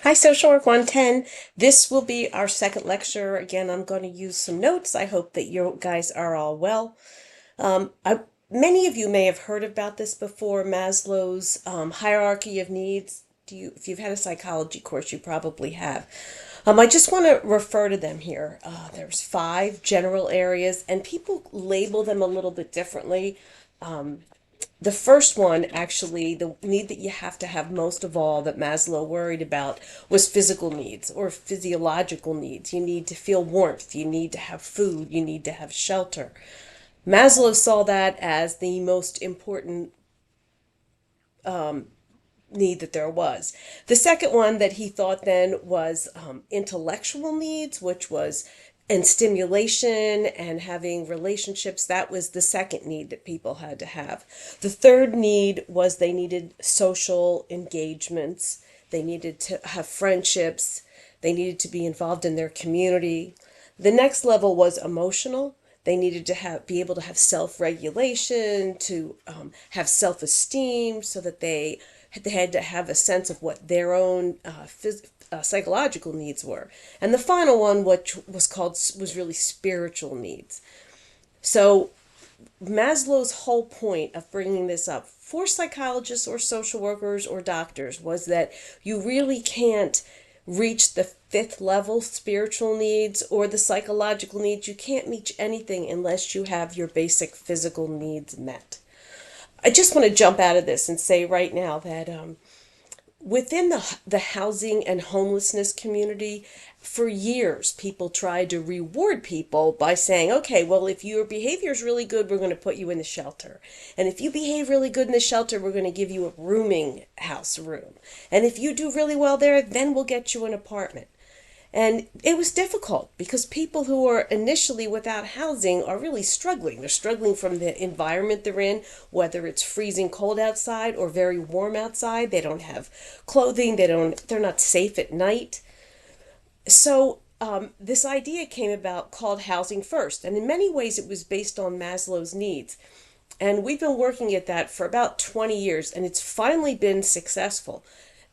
Hi, Social Work 110. This will be our second lecture. Again, I'm going to use some notes. I hope that you guys are all well. Many of you may have heard about this before, Maslow's hierarchy of needs. If you've had a psychology course, you probably have. I just want to refer to them here. There's five general areas, and people label them a little bit differently. The first one, actually, the need that you have to have most of all that Maslow worried about was physical needs or physiological needs. You need to feel warmth, you need to have food, you need to have shelter. Maslow saw that as the most important need that there was. The second one that he thought then was intellectual needs, which was and stimulation and having relationships. That was the second need that people had to have. The third need was they needed social engagements. They needed to have friendships. They needed to be involved in their community. The next level was emotional. They needed to be able to have self-regulation, to have self-esteem, so that they had to have a sense of what their own psychological needs were. And the final one, which was really spiritual needs. So Maslow's whole point of bringing this up for psychologists or social workers or doctors was that you really can't reach the fifth level spiritual needs or the psychological needs. You can't reach anything unless you have your basic physical needs met. I just want to jump out of this and say right now that within the housing and homelessness community, for years, people tried to reward people by saying, okay, well, if your behavior is really good, we're going to put you in the shelter. And if you behave really good in the shelter, we're going to give you a rooming house room. And if you do really well there, then we'll get you an apartment. And it was difficult because people who are initially without housing are really struggling. They're struggling from the environment they're in, whether it's freezing cold outside or very warm outside. They don't have clothing. They're not safe at night. So this idea came about called Housing First. And in many ways, it was based on Maslow's needs. And we've been working at that for about 20 years, and it's finally been successful.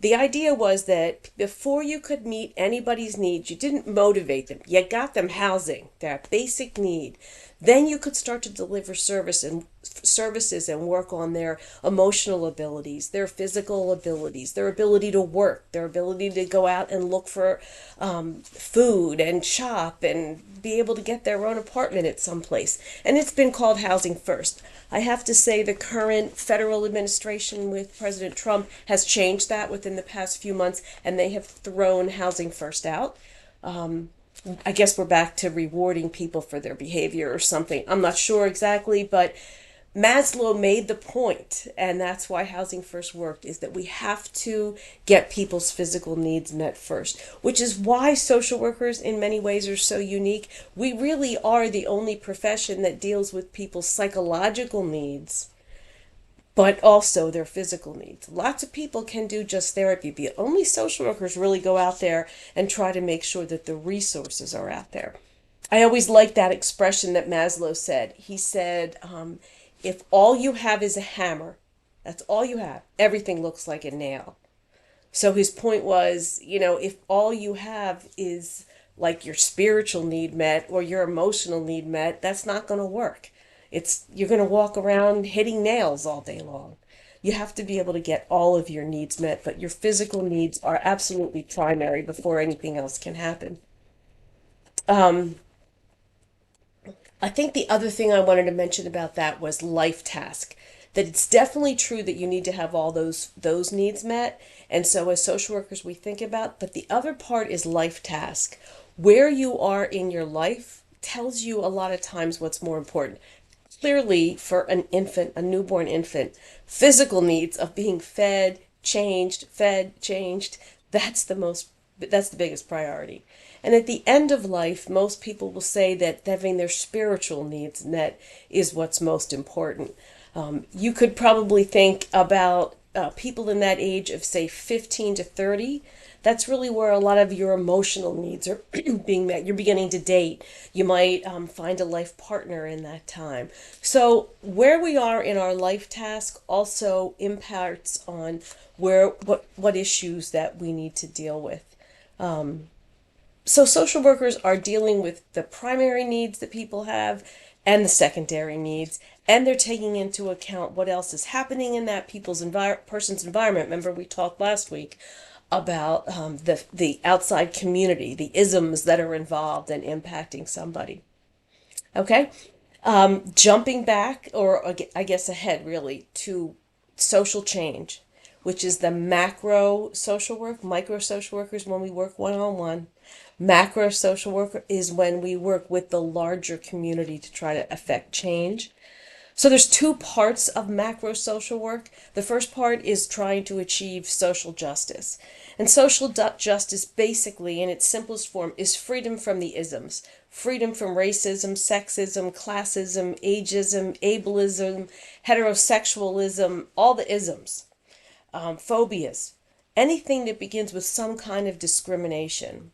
The idea was that before you could meet anybody's needs, you didn't motivate them. You got them housing, their basic need. Then you could start to deliver services and work on their emotional abilities, their physical abilities, their ability to work, their ability to go out and look for food and shop and be able to get their own apartment at some place. And it's been called Housing First. I have to say the current federal administration with President Trump has changed that within the past few months, and they have thrown Housing First out. I guess we're back to rewarding people for their behavior or something. I'm not sure exactly, but Maslow made the point, and that's why Housing First worked, is that we have to get people's physical needs met first, which is why social workers in many ways are so unique. We really are the only profession that deals with people's psychological needs, but also their physical needs. Lots of people can do just therapy, but only social workers really go out there and try to make sure that the resources are out there. I always liked that expression that Maslow said. He said, if all you have is a hammer, that's all you have, everything looks like a nail. So his point was, if all you have is like your spiritual need met or your emotional need met, that's not going to work. You're going to walk around hitting nails all day long. You have to be able to get all of your needs met, but your physical needs are absolutely primary before anything else can happen. Um, I think the other thing I wanted to mention about that was life task. That it's definitely true that you need to have all those needs met. And so as social workers we think about, but the other part is life task. Where you are in your life tells you a lot of times what's more important. Clearly for an infant, a newborn infant, physical needs of being fed, changed, that's the biggest priority. And at the end of life, most people will say that having their spiritual needs met is what's most important. You could probably think about people in that age of, say, 15 to 30. That's really where a lot of your emotional needs are being met. You're beginning to date. You might find a life partner in that time. So where we are in our life task also impacts on where what issues that we need to deal with. So social workers are dealing with the primary needs that people have and the secondary needs, and they're taking into account what else is happening in that person's environment. Remember, we talked last week about the outside community, the isms that are involved in impacting somebody. Okay, jumping back, or I guess ahead, really, to social change, which is the macro social work. Micro social workers when we work one on one. Macro social work is when we work with the larger community to try to affect change. So there's two parts of macro social work. The first part is trying to achieve social justice. And social justice, basically, in its simplest form, is freedom from the isms. Freedom from racism, sexism, classism, ageism, ableism, heterosexualism, all the isms, phobias, anything that begins with some kind of discrimination.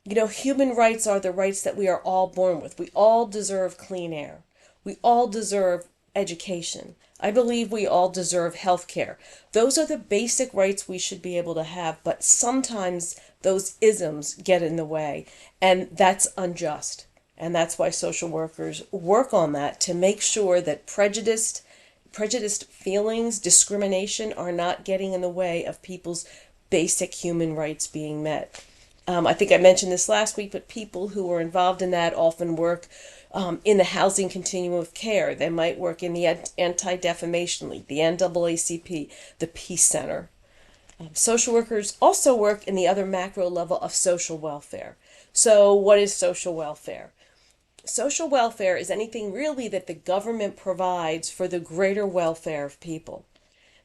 You know, human rights are the rights that we are all born with. We all deserve clean air. We all deserve education. I believe we all deserve health care. Those are the basic rights we should be able to have, but sometimes those isms get in the way, and that's unjust. And that's why social workers work on that to make sure that prejudiced feelings, discrimination are not getting in the way of people's basic human rights being met. I think I mentioned this last week, but people who are involved in that often work in the housing continuum of care. They might work in the Anti-Defamation League, the NAACP, the Peace Center. Social workers also work in the other macro level of social welfare. So what is social welfare? Social welfare is anything really that the government provides for the greater welfare of people.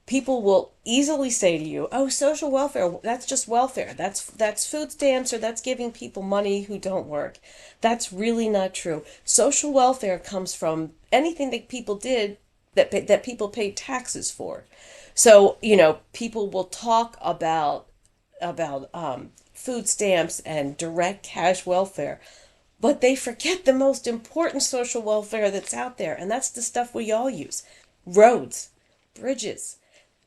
People will easily say to you, "Oh, social welfare, that's just welfare. That's food stamps, or that's giving people money who don't work." That's really not true. Social welfare comes from anything that people did that people paid taxes for. So, you know, people will talk about food stamps and direct cash welfare, but they forget the most important social welfare that's out there, and that's the stuff we all use: roads, bridges,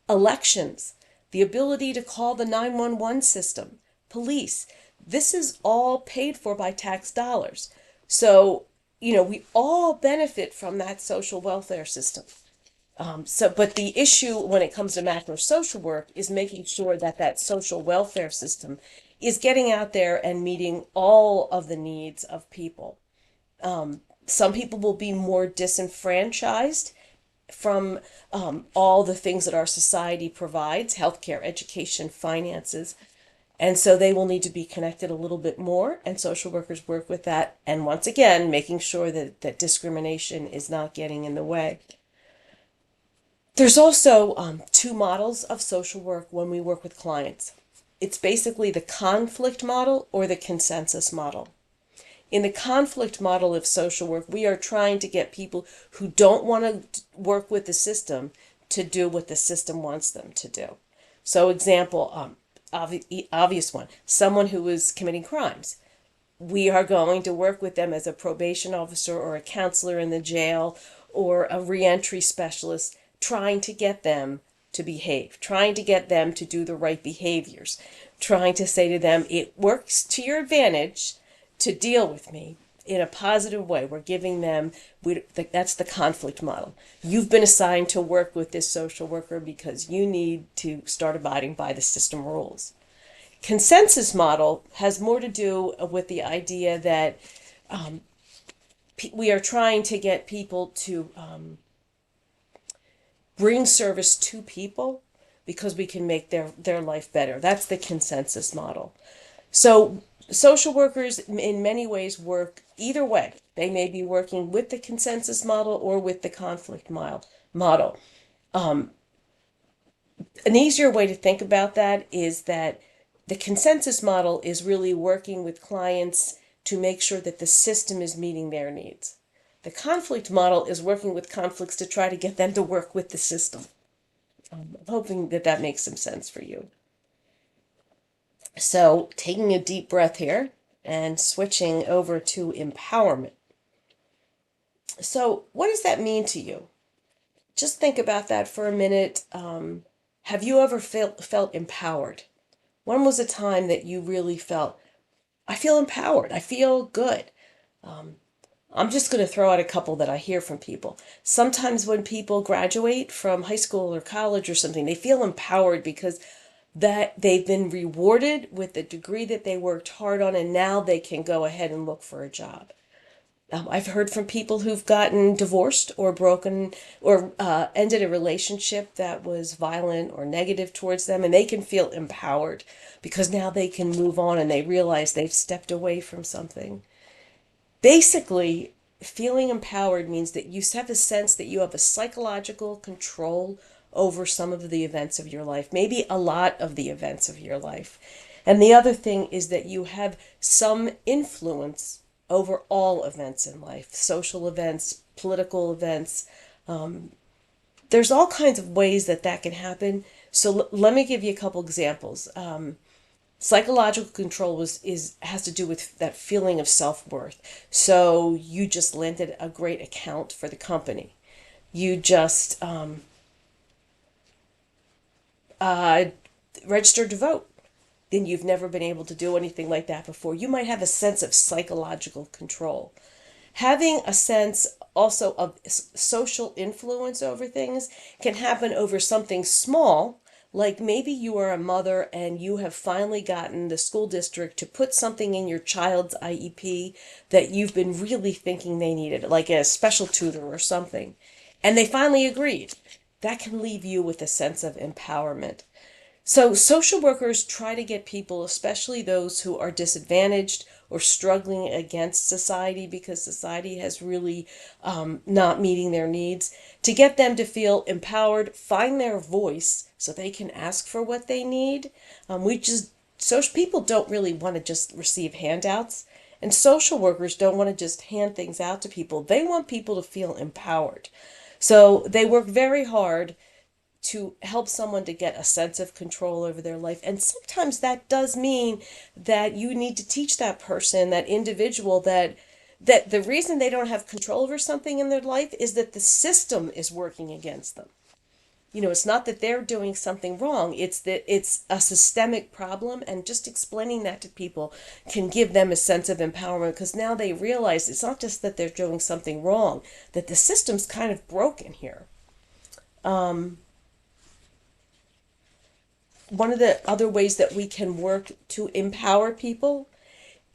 elections, the ability to call the 911 system, police. This is all paid for by tax dollars. So, you know, we all benefit from that social welfare system. But the issue when it comes to macro social work is making sure that that social welfare system is getting out there and meeting all of the needs of people. Some people will be more disenfranchised from all the things that our society provides: healthcare, education, finances. And so they will need to be connected a little bit more, and social workers work with that. And once again, making sure that discrimination is not getting in the way. There's also two models of social work when we work with clients. It's basically the conflict model or the consensus model. In the conflict model of social work, we are trying to get people who don't want to work with the system to do what the system wants them to do. So example, obvious one, someone who is committing crimes. We are going to work with them as a probation officer or a counselor in the jail or a reentry specialist, trying to get them to behave, trying to get them to do the right behaviors, trying to say to them, it works to your advantage to deal with me in a positive way. We're giving them, that's the conflict model. You've been assigned to work with this social worker because you need to start abiding by the system rules. Consensus model has more to do with the idea that we are trying to get people to bring service to people because we can make their life better. That's the consensus model. So social workers in many ways work either way. They may be working with the consensus model or with the conflict model. An easier way to think about that is that the consensus model is really working with clients to make sure that the system is meeting their needs. The conflict model is working with conflicts to try to get them to work with the system. I'm hoping that makes some sense for you. So, taking a deep breath here and switching over to empowerment. So, what does that mean to you? Just think about that for a minute. Have you ever felt empowered? When was a time that you really felt, I feel empowered, I feel good? I'm just going to throw out a couple that I hear from people. Sometimes when people graduate from high school or college or something, they feel empowered because that they've been rewarded with the degree that they worked hard on, and now they can go ahead and look for a job. I've heard from people who've gotten divorced or broken or ended a relationship that was violent or negative towards them, and they can feel empowered because now they can move on and they realize they've stepped away from something. Basically, feeling empowered means that you have a sense that you have a psychological control over some of the events of your life, maybe a lot of the events of your life. And the other thing is that you have some influence over all events in life, social events, political events. There's all kinds of ways that that can happen. So let me give you a couple examples. Psychological control has to do with that feeling of self-worth. So you just landed a great account for the company. You just uh, registered to vote, and you've never been able to do anything like that before. You might have a sense of psychological control. Having a sense also of social influence over things can happen over something small, like maybe you are a mother and you have finally gotten the school district to put something in your child's IEP that you've been really thinking they needed, like a special tutor or something, and they finally agreed. That can leave you with a sense of empowerment. So, social workers try to get people, especially those who are disadvantaged or struggling against society because society has really not meeting their needs, to get them to feel empowered, find their voice so they can ask for what they need. Social people don't really want to just receive handouts, and social workers don't want to just hand things out to people. They want people to feel empowered. So, they work very hard to help someone to get a sense of control over their life. And sometimes that does mean that you need to teach that person, that individual, that the reason they don't have control over something in their life is that the system is working against them. It's not that they're doing something wrong, it's that it's a systemic problem, and just explaining that to people can give them a sense of empowerment because now they realize it's not just that they're doing something wrong, that the system's kind of broken here. One of the other ways that we can work to empower people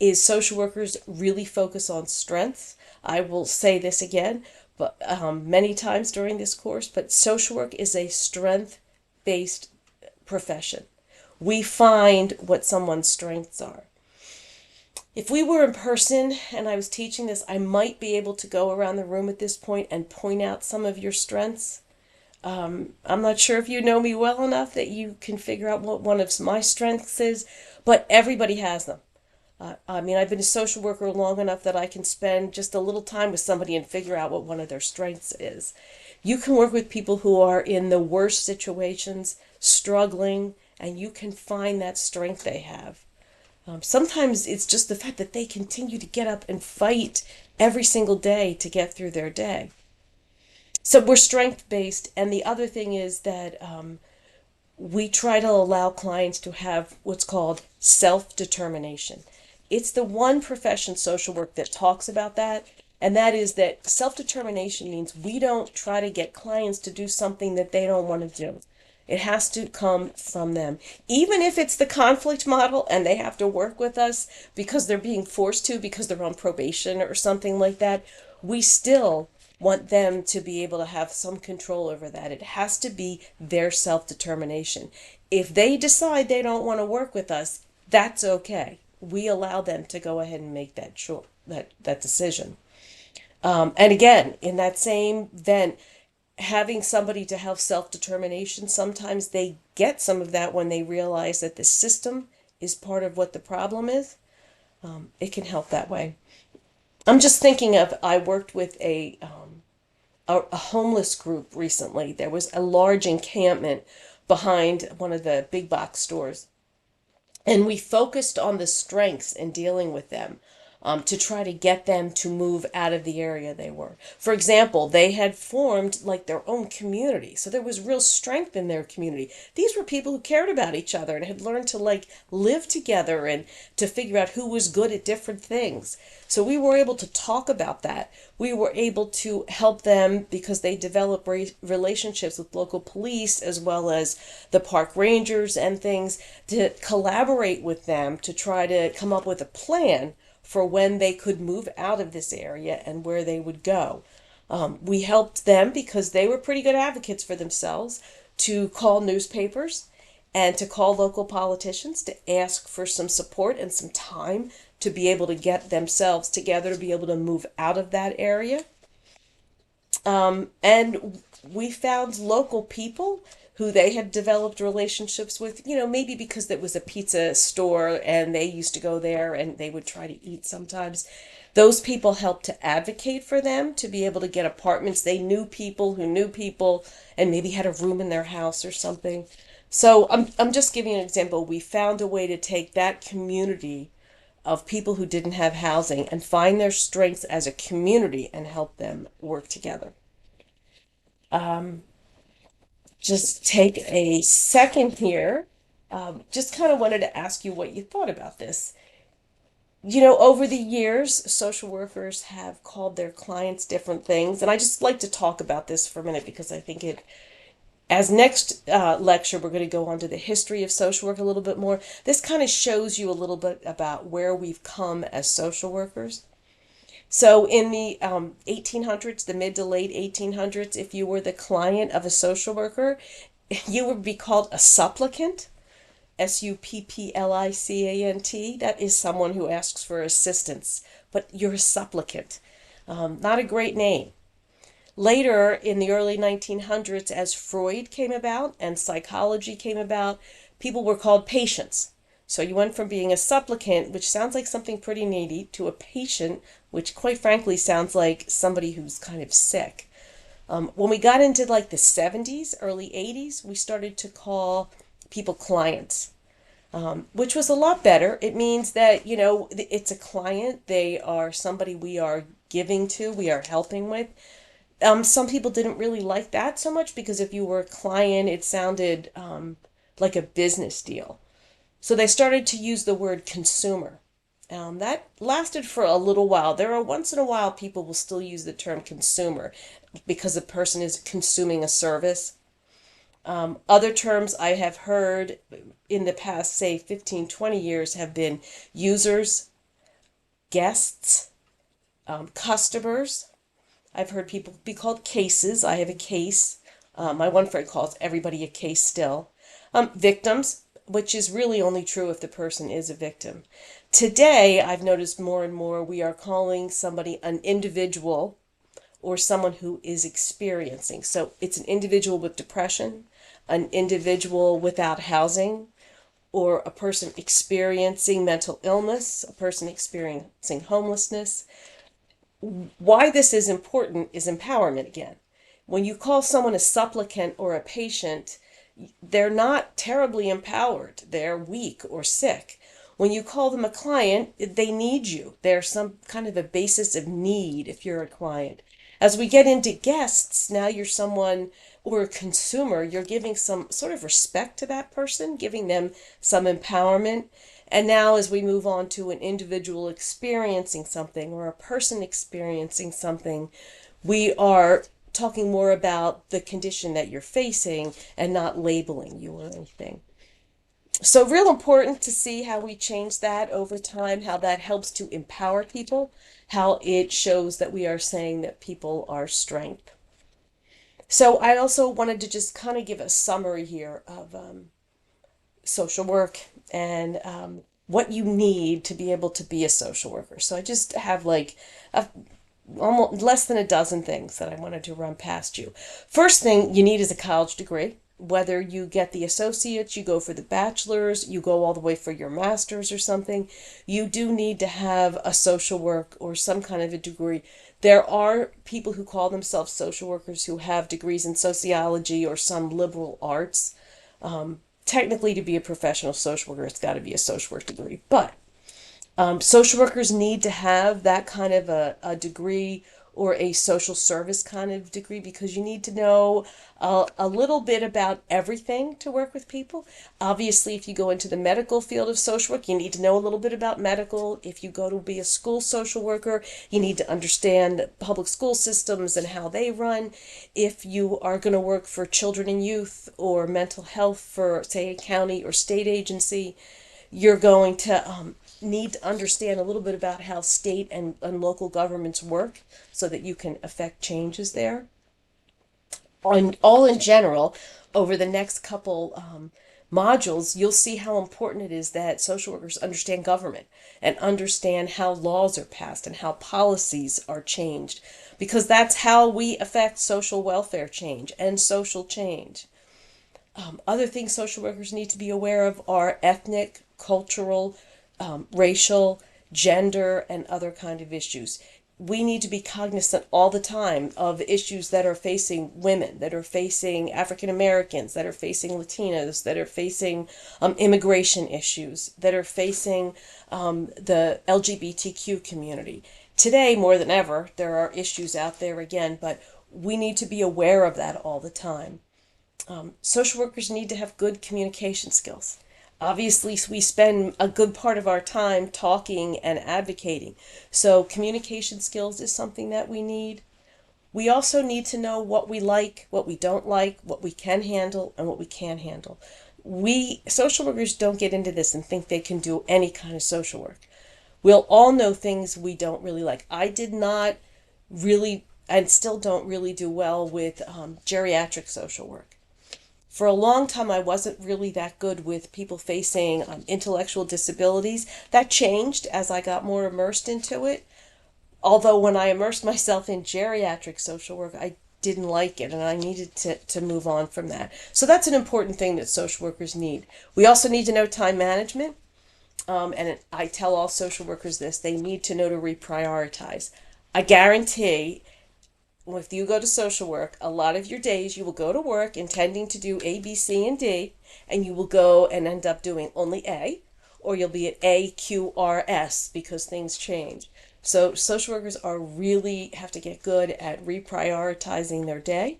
is social workers really focus on strengths. I will say this again, but many times during this course, but social work is a strength-based profession. We find what someone's strengths are. If we were in person and I was teaching this, I might be able to go around the room at this point and point out some of your strengths. I'm not sure if you know me well enough that you can figure out what one of my strengths is, but everybody has them. I've been a social worker long enough that I can spend just a little time with somebody and figure out what one of their strengths is. You can work with people who are in the worst situations, struggling, and you can find that strength they have. Sometimes it's just the fact that they continue to get up and fight every single day to get through their day. So we're strength based, and the other thing is that we try to allow clients to have what's called self determination. It's the one profession, social work, that talks about that, and that is that self determination means we don't try to get clients to do something that they don't want to do. It has to come from them. Even if it's the conflict model and they have to work with us because they're being forced to, because they're on probation or something like that, we still want them to be able to have some control over that. It has to be their self determination. If they decide they don't want to work with us, that's okay. We allow them to go ahead and make that decision. And again, in that same vent, having somebody to have self determination, sometimes they get some of that when they realize that the system is part of what the problem is. It can help that way. I'm just thinking of, I worked with a homeless group recently. There was a large encampment behind one of the big box stores. And we focused on the strengths in dealing with them, to try to get them to move out of the area they were. For example, they had formed like their own community. So there was real strength in their community. These were people who cared about each other and had learned to like live together and to figure out who was good at different things. So we were able to talk about that. We were able to help them because they developed relationships with local police as well as the park rangers and things, to collaborate with them to try to come up with a plan for when they could move out of this area and where they would go. We helped them because they were pretty good advocates for themselves to call newspapers and to call local politicians to ask for some support and some time to be able to get themselves together to be able to move out of that area. And we found local people who they had developed relationships with, maybe because it was a pizza store and they used to go there and they would try to eat sometimes. Those people helped to advocate for them to be able to get apartments. They knew people who knew people and maybe had a room in their house or something. So I'm just giving you an example. We found a way to take that community of people who didn't have housing and find their strengths as a community and help them work together. Just take a second here. Just kind of wanted to ask you what you thought about this. Over the years, social workers have called their clients different things, and I just like to talk about this for a minute because I think as next lecture, we're going to go on to the history of social work a little bit more. This kind of shows you a little bit about where we've come as social workers. So in the 1800s, the mid to late 1800s, if you were the client of a social worker, you would be called a supplicant, supplicant. That is someone who asks for assistance, but you're a supplicant. Not a great name. Later, in the early 1900s, as Freud came about and psychology came about, people were called patients. So you went from being a supplicant, which sounds like something pretty needy, to a patient, which quite frankly sounds like somebody who's kind of sick. When we got into like the 70s, early 80s, we started to call people clients, which was a lot better. It means that, it's a client. They are somebody we are giving to, we are helping with. Some people didn't really like that so much because if you were a client, it sounded like a business deal. So they started to use the word consumer. That lasted for a little while. There are once in a while people will still use the term consumer because a person is consuming a service. Other terms I have heard in the past, say 15, 20 years, have been users, guests, customers. I've heard people be called cases. I have a case. My one friend calls everybody a case still. Victims, which is really only true if the person is a victim. Today, I've noticed more and more we are calling somebody an individual or someone who is experiencing. So it's an individual with depression, an individual without housing, or a person experiencing mental illness, a person experiencing homelessness. Why this is important is empowerment again. When you call someone a supplicant or a patient, they're not terribly empowered. They're weak or sick. When you call them a client, they need you. There's some kind of a basis of need if you're a client. As we get into guests, now you're someone or a consumer, you're giving some sort of respect to that person, giving them some empowerment. And now, as we move on to an individual experiencing something or a person experiencing something, we are talking more about the condition that you're facing and not labeling you or anything. So, real important to see how we change that over time, how that helps to empower people, how it shows that we are saying that people are strength. So, I also wanted to just kind of give a summary here of social work and what you need to be able to be a social worker. So I just have like almost less than a dozen things that I wanted to run past you. First thing you need is a college degree. Whether you get the associates, you go for the bachelor's, you go all the way for your master's or something, you do need to have a social work or some kind of a degree. There are people who call themselves social workers who have degrees in sociology or some liberal arts. technically to be a professional social worker, it's got to be a social work degree. But social workers need to have that kind of a degree or a social service kind of degree because you need to know a little bit about everything to work with people. Obviously, if you go into the medical field of social work, you need to know a little bit about medical. If you go to be a school social worker, you need to understand public school systems and how they run. If you are going to work for children and youth or mental health for, say, a county or state agency, you're going to need to understand a little bit about how state and local governments work so that you can affect changes there. All in general, over the next couple modules, you'll see how important it is that social workers understand government and understand how laws are passed and how policies are changed, because that's how we affect social welfare change and social change. Other things social workers need to be aware of are ethnic, cultural, racial, gender, and other kind of issues. We need to be cognizant all the time of issues that are facing women, that are facing African Americans, that are facing Latinos, that are facing immigration issues, that are facing the LGBTQ community. Today, more than ever, there are issues out there again, but we need to be aware of that all the time. Social workers need to have good communication skills. Obviously, we spend a good part of our time talking and advocating. So, communication skills is something that we need. We also need to know what we like, what we don't like, what we can handle, and what we can't handle. We social workers don't get into this and think they can do any kind of social work. We'll all know things we don't really like. I did not really, and still don't really do well with geriatric social work. For a long time, I wasn't really that good with people facing intellectual disabilities. That changed as I got more immersed into it. Although when I immersed myself in geriatric social work, I didn't like it and I needed to move on from that. So that's an important thing that social workers need. We also need to know time management. And I tell all social workers this, they need to know to reprioritize. I guarantee if you go to social work, a lot of your days you will go to work intending to do A, B, C, and D, and you will go and end up doing only A, or you'll be at A, Q, R, S because things change. So social workers are really have to get good at reprioritizing their day.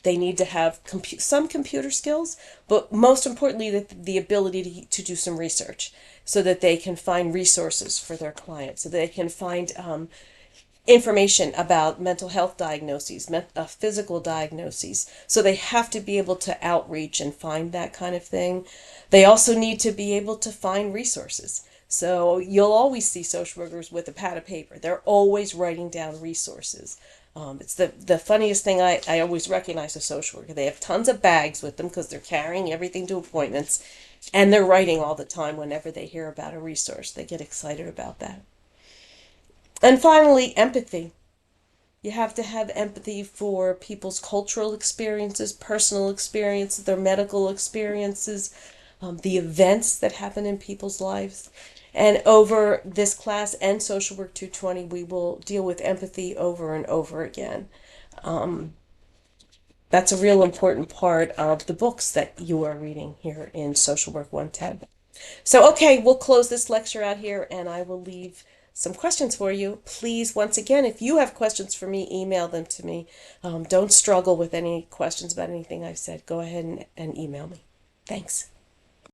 They need to have some computer skills, but most importantly, the ability to do some research so that they can find resources for their clients, so they can find information about mental health diagnoses, physical diagnoses. So they have to be able to outreach and find that kind of thing. They also need to be able to find resources. So you'll always see social workers with a pad of paper. They're always writing down resources. It's the funniest thing I always recognize a social worker. They have tons of bags with them because they're carrying everything to appointments, and they're writing all the time whenever they hear about a resource. They get excited about that. And finally, empathy. You have to have empathy for people's cultural experiences, personal experiences, their medical experiences, the events that happen in people's lives. And over this class and Social Work 220, we will deal with empathy over and over again. That's a real important part of the books that you are reading here in Social Work 110. So, okay, we'll close this lecture out here and I will leave some questions for you. Please, once again, if you have questions for me, email them to me. Don't struggle with any questions about anything I've said. Go ahead and email me. Thanks.